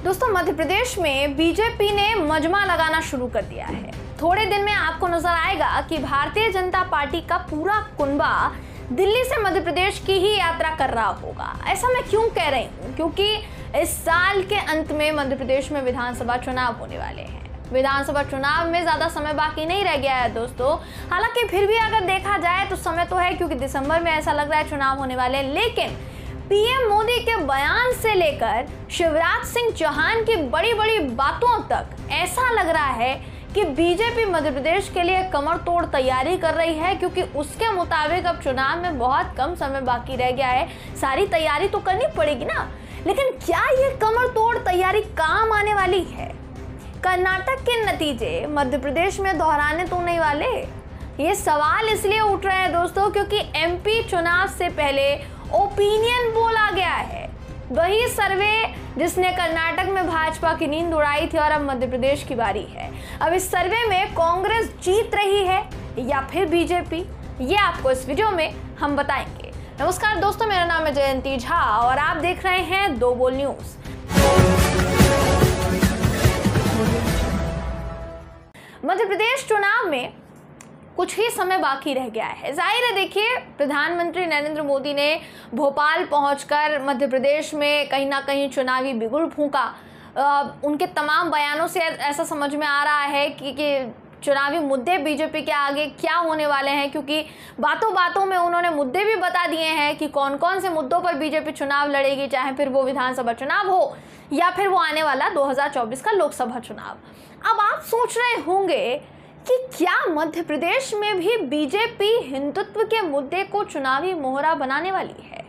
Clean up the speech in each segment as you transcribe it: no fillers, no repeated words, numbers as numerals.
दोस्तों, मध्य प्रदेश में बीजेपी ने मजमा लगाना शुरू कर दिया है। थोड़े दिन में आपको नजर आएगा कि भारतीय जनता पार्टी का पूरा कुनबा दिल्ली से मध्य प्रदेश की ही यात्रा कर रहा होगा। ऐसा मैं क्यों कह रही हूँ? क्योंकि इस साल के अंत में मध्य प्रदेश में विधानसभा चुनाव होने वाले हैं। विधानसभा चुनाव में ज्यादा समय बाकी नहीं रह गया है दोस्तों। हालांकि फिर भी अगर देखा जाए तो समय तो है, क्योंकि दिसंबर में ऐसा लग रहा है चुनाव होने वाले हैं। लेकिन पीएम मोदी के बयान से लेकर शिवराज सिंह चौहान की बड़ी बड़ी बातों तक ऐसा लग रहा है कि बीजेपी मध्य प्रदेश के लिए कमर तोड़ तैयारी कर रही है, क्योंकि उसके मुताबिक अब चुनाव में बहुत कम समय बाकी रह गया है। सारी तैयारी तो करनी पड़ेगी ना, लेकिन क्या ये कमर तोड़ तैयारी काम आने वाली है? कर्नाटक के नतीजे मध्य प्रदेश में दोहराने तो नहीं वाले? ये सवाल इसलिए उठ रहे हैं दोस्तों क्योंकि एमपी चुनाव से पहले ओपिनियन पोल आ गया है। वही सर्वे जिसने कर्नाटक में भाजपा की नींद उड़ाई थी, और अब मध्य प्रदेश की बारी है। अब इस सर्वे में कांग्रेस जीत रही है या फिर बीजेपी, ये आपको इस वीडियो में हम बताएंगे। नमस्कार दोस्तों, मेरा नाम है जयंती झा और आप देख रहे हैं दो बोल न्यूज। मध्य प्रदेश चुनाव में कुछ ही समय बाकी रह गया है। जाहिर है, देखिए, प्रधानमंत्री नरेंद्र मोदी ने भोपाल पहुंचकर मध्य प्रदेश में कहीं ना कहीं चुनावी बिगुल फूंका। उनके तमाम बयानों से ऐसा समझ में आ रहा है कि चुनावी मुद्दे बीजेपी के आगे क्या होने वाले हैं, क्योंकि बातों बातों में उन्होंने मुद्दे भी बता दिए हैं कि कौन कौन से मुद्दों पर बीजेपी चुनाव लड़ेगी, चाहे फिर वो विधानसभा चुनाव हो या फिर वो आने वाला 2024 का लोकसभा चुनाव। अब आप सोच रहे होंगे कि क्या मध्य प्रदेश में भी बीजेपी हिंदुत्व के मुद्दे को चुनावी मोहरा बनाने वाली है?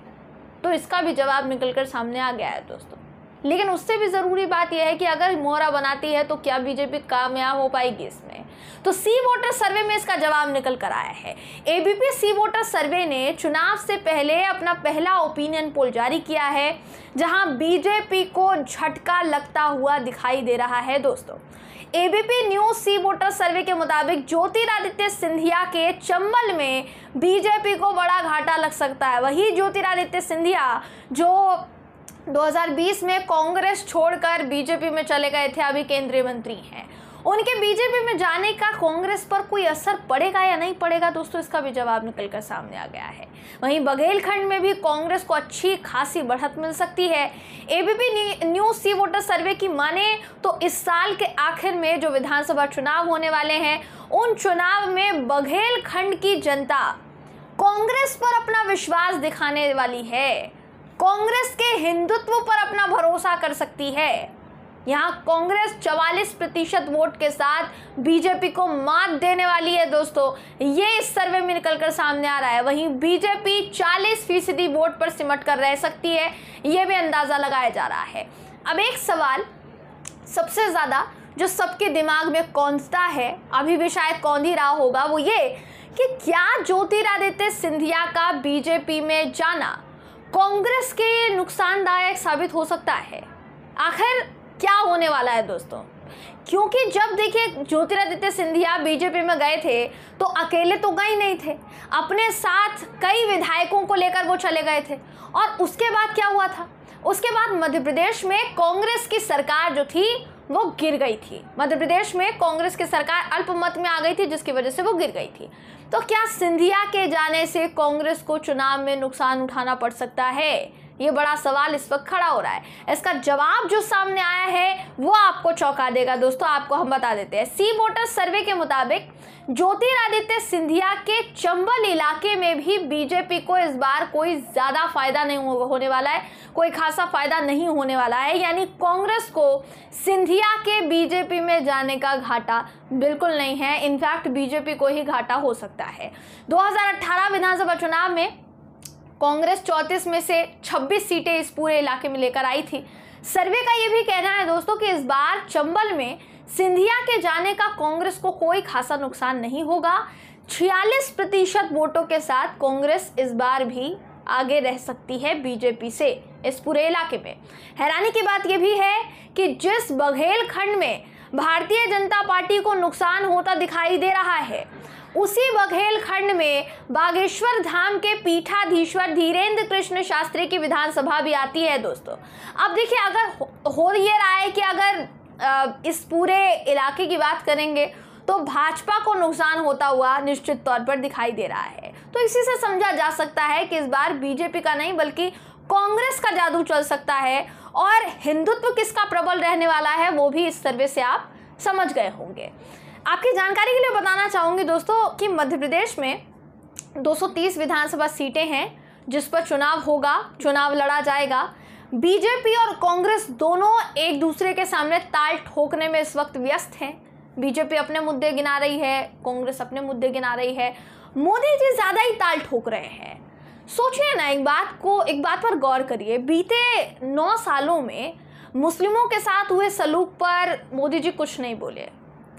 तो इसका भी जवाब निकलकर सामने आ गया है दोस्तों। लेकिन उससे भी जरूरी बात यह है कि अगर मोहरा बनाती है तो क्या बीजेपी कामयाब हो पाएगी इसमें? तो सी वोटर सर्वे में इसका जवाब निकल कर आया है। एबीपी सी वोटर सर्वे ने चुनाव से पहले अपना पहला ओपिनियन पोल जारी किया है, जहां बीजेपी को झटका लगता हुआ दिखाई दे रहा है दोस्तों। एबीपी न्यूज सी वोटर सर्वे के मुताबिक ज्योतिरादित्य सिंधिया के चंबल में बीजेपी को बड़ा घाटा लग सकता है। वही ज्योतिरादित्य सिंधिया जो 2020 में कांग्रेस छोड़कर बीजेपी में चले गए थे, अभी केंद्रीय मंत्री हैं। उनके बीजेपी में जाने का कांग्रेस पर कोई असर पड़ेगा या नहीं पड़ेगा दोस्तों, इसका भी जवाब निकलकर सामने आ गया है। वहीं बघेलखंड में भी कांग्रेस को अच्छी खासी बढ़त मिल सकती है। एबीपी न्यूज सी वोटर सर्वे की माने तो इस साल के आखिर में जो विधानसभा चुनाव होने वाले हैं, उन चुनाव में बघेलखंड की जनता कांग्रेस पर अपना विश्वास दिखाने वाली है। कांग्रेस के हिंदुत्व पर अपना भरोसा कर सकती है। यहाँ कांग्रेस 44% वोट के साथ बीजेपी को मात देने वाली है दोस्तों, ये इस सर्वे में निकलकर सामने आ रहा है। वहीं बीजेपी 40% वोट पर सिमट कर रह सकती है, ये भी अंदाजा लगाया जा रहा है। अब एक सवाल सबसे ज्यादा जो सबके दिमाग में कौंधता है, अभी भी शायद कौंध ही रहा होगा, वो ये कि क्या ज्योतिरादित्य सिंधिया का बीजेपी में जाना कांग्रेस के लिए नुकसानदायक साबित हो सकता है? आखिर क्या होने वाला है दोस्तों? क्योंकि जब देखिए ज्योतिरादित्य सिंधिया बीजेपी में गए थे तो अकेले तो गए नहीं थे, अपने साथ कई विधायकों को लेकर वो चले गए थे। और उसके बाद क्या हुआ था? उसके बाद मध्य प्रदेश में कांग्रेस की सरकार जो थी वो गिर गई थी। मध्य प्रदेश में कांग्रेस की सरकार अल्पमत में आ गई थी, जिसकी वजह से वो गिर गई थी। तो क्या सिंधिया के जाने से कांग्रेस को चुनाव में नुकसान उठाना पड़ सकता है? ये बड़ा सवाल इस वक्त खड़ा हो रहा है। इसका जवाब जो सामने आया है वो आपको चौंका देगा दोस्तों। आपको हम बता देते हैं, सी वोटर सर्वे के मुताबिक ज्योतिरादित्य सिंधिया के चंबल इलाके में भी बीजेपी को इस बार कोई ज्यादा फायदा नहीं होने वाला है, कोई खासा फायदा नहीं होने वाला है। यानी कांग्रेस को सिंधिया के बीजेपी में जाने का घाटा बिल्कुल नहीं है। इनफैक्ट बीजेपी को ही घाटा हो सकता है। 2018 विधानसभा चुनाव में कांग्रेस 34 में से 26 सीटें इस पूरे इलाके में लेकर आई थी। सर्वे का ये भी कहना है दोस्तों कि इस बार चंबल में सिंधिया के जाने का कांग्रेस को कोई खासा नुकसान नहीं होगा। 46% वोटों के साथ कांग्रेस इस बार भी आगे रह सकती है बीजेपी से इस पूरे इलाके में। हैरानी की बात यह भी है कि जिस बघेलखंड में भारतीय जनता पार्टी को नुकसान होता दिखाई दे रहा है, उसी बुंदेलखंड में बागेश्वर धाम के पीठाधीश्वर धीरेन्द्र कृष्ण शास्त्री की विधानसभा भी आती है दोस्तों। अब देखिए, अगर हो ये रहा है कि अगर इस पूरे इलाके की बात करेंगे तो भाजपा को नुकसान होता हुआ निश्चित तौर पर दिखाई दे रहा है। तो इसी से समझा जा सकता है कि इस बार बीजेपी का नहीं बल्कि कांग्रेस का जादू चल सकता है, और हिंदुत्व किसका प्रबल रहने वाला है वो भी इस सर्वे से आप समझ गए होंगे। आपकी जानकारी के लिए बताना चाहूंगी दोस्तों कि मध्य प्रदेश में 230 विधानसभा सीटें हैं जिस पर चुनाव होगा, चुनाव लड़ा जाएगा। बीजेपी और कांग्रेस दोनों एक दूसरे के सामने ताल ठोकने में इस वक्त व्यस्त हैं। बीजेपी अपने मुद्दे गिना रही है, कांग्रेस अपने मुद्दे गिना रही है। मोदी जी ज्यादा ही ताल ठोक रहे हैं। सोचिए ना, एक बात पर गौर करिए। बीते 9 सालों में मुस्लिमों के साथ हुए सलूक पर मोदी जी कुछ नहीं बोले,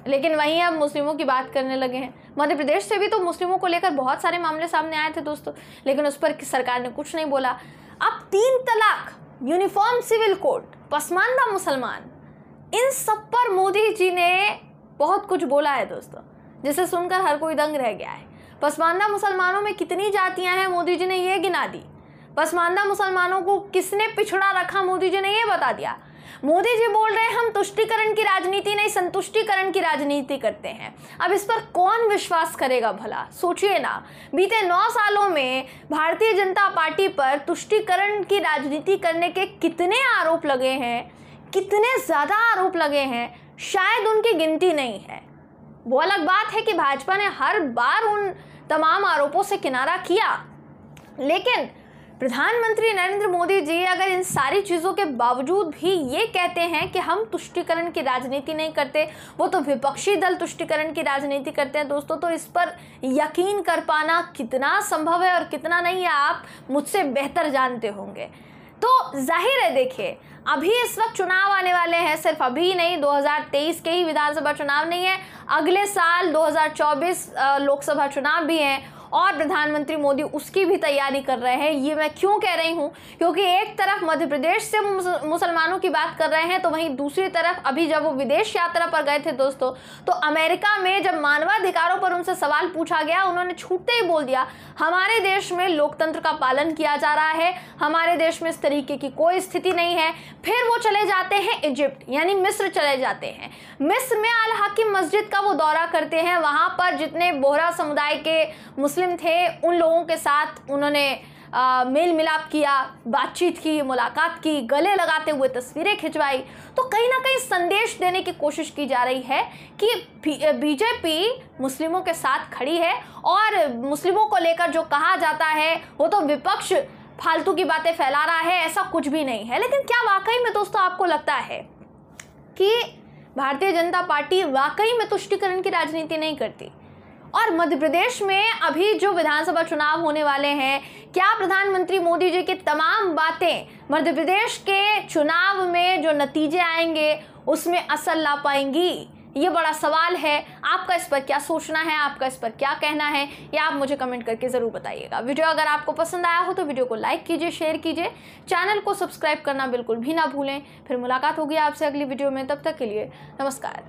लेकिन वहीं अब मुस्लिमों की बात करने लगे हैं। मध्य प्रदेश से भी तो मुस्लिमों को लेकर बहुत सारे मामले सामने आए थे दोस्तों, लेकिन उस पर सरकार ने कुछ नहीं बोला। अब 3 तलाक, यूनिफॉर्म सिविल कोड, पसमानदा मुसलमान, इन सब पर मोदी जी ने बहुत कुछ बोला है दोस्तों, जिसे सुनकर हर कोई दंग रह गया है। पसमानदा मुसलमानों में कितनी जातियां हैं मोदी जी ने ये गिना दी। पसमानदा मुसलमानों को किसने पिछड़ा रखा मोदी जी ने ये बता दिया। मोदी जी बोल रहे हैं हम तुष्टीकरण की राजनीति नहीं संतुष्टीकरण की राजनीति करते हैं। अब इस पर कौन विश्वास करेगा भला? सोचिए ना, बीते 9 सालों में भारतीय जनता पार्टी पर तुष्टीकरण की राजनीति करने के कितने आरोप लगे हैं, कितने ज्यादा आरोप लगे हैं, शायद उनकी गिनती नहीं है। वो अलग बात है कि भाजपा ने हर बार उन तमाम आरोपों से किनारा किया, लेकिन प्रधानमंत्री नरेंद्र मोदी जी अगर इन सारी चीज़ों के बावजूद भी ये कहते हैं कि हम तुष्टीकरण की राजनीति नहीं करते, वो तो विपक्षी दल तुष्टीकरण की राजनीति करते हैं दोस्तों, तो इस पर यकीन कर पाना कितना संभव है और कितना नहीं है आप मुझसे बेहतर जानते होंगे। तो जाहिर है, देखिए अभी इस वक्त चुनाव आने वाले हैं, सिर्फ अभी नहीं, 2023 के ही विधानसभा चुनाव नहीं है, अगले साल 2024 लोकसभा चुनाव भी हैं और प्रधानमंत्री मोदी उसकी भी तैयारी कर रहे हैं। ये मैं क्यों कह रही हूँ, क्योंकि एक तरफ मध्य प्रदेश से मुसलमानों की बात कर रहे हैं, तो वहीं दूसरी तरफ अभी जब वो विदेश यात्रा पर गए थे दोस्तों, तो अमेरिका में जब मानवाधिकारों पर उनसे सवाल पूछा गया, उन्होंने छूटते ही बोल दिया हमारे देश में लोकतंत्र का पालन किया जा रहा है, हमारे देश में इस तरीके की कोई स्थिति नहीं है। फिर वो चले जाते हैं इजिप्ट यानी मिस्र चले जाते हैं। मिस्र में अल हकीम मस्जिद का वो दौरा करते हैं, वहां पर जितने बोहरा समुदाय के मुस्लिम थे उन लोगों के साथ उन्होंने मेल मिलाप किया, बातचीत की, मुलाकात की, गले लगाते हुए तस्वीरें खिंचवाई। तो कहीं ना कहीं संदेश देने की कोशिश की जा रही है कि बीजेपी मुस्लिमों के साथ खड़ी है और मुस्लिमों को लेकर जो कहा जाता है वो तो विपक्ष फालतू की बातें फैला रहा है, ऐसा कुछ भी नहीं है। लेकिन क्या वाकई में दोस्तों आपको लगता है कि भारतीय जनता पार्टी वाकई में तुष्टीकरण की राजनीति नहीं करती? और मध्य प्रदेश में अभी जो विधानसभा चुनाव होने वाले हैं, क्या प्रधानमंत्री मोदी जी की तमाम बातें मध्य प्रदेश के चुनाव में जो नतीजे आएंगे उसमें असर ला पाएंगी? ये बड़ा सवाल है। आपका इस पर क्या सोचना है, आपका इस पर क्या कहना है, ये आप मुझे कमेंट करके ज़रूर बताइएगा। वीडियो अगर आपको पसंद आया हो तो वीडियो को लाइक कीजिए, शेयर कीजिए, चैनल को सब्सक्राइब करना बिल्कुल भी ना भूलें। फिर मुलाकात होगी आपसे अगली वीडियो में, तब तक के लिए नमस्कार।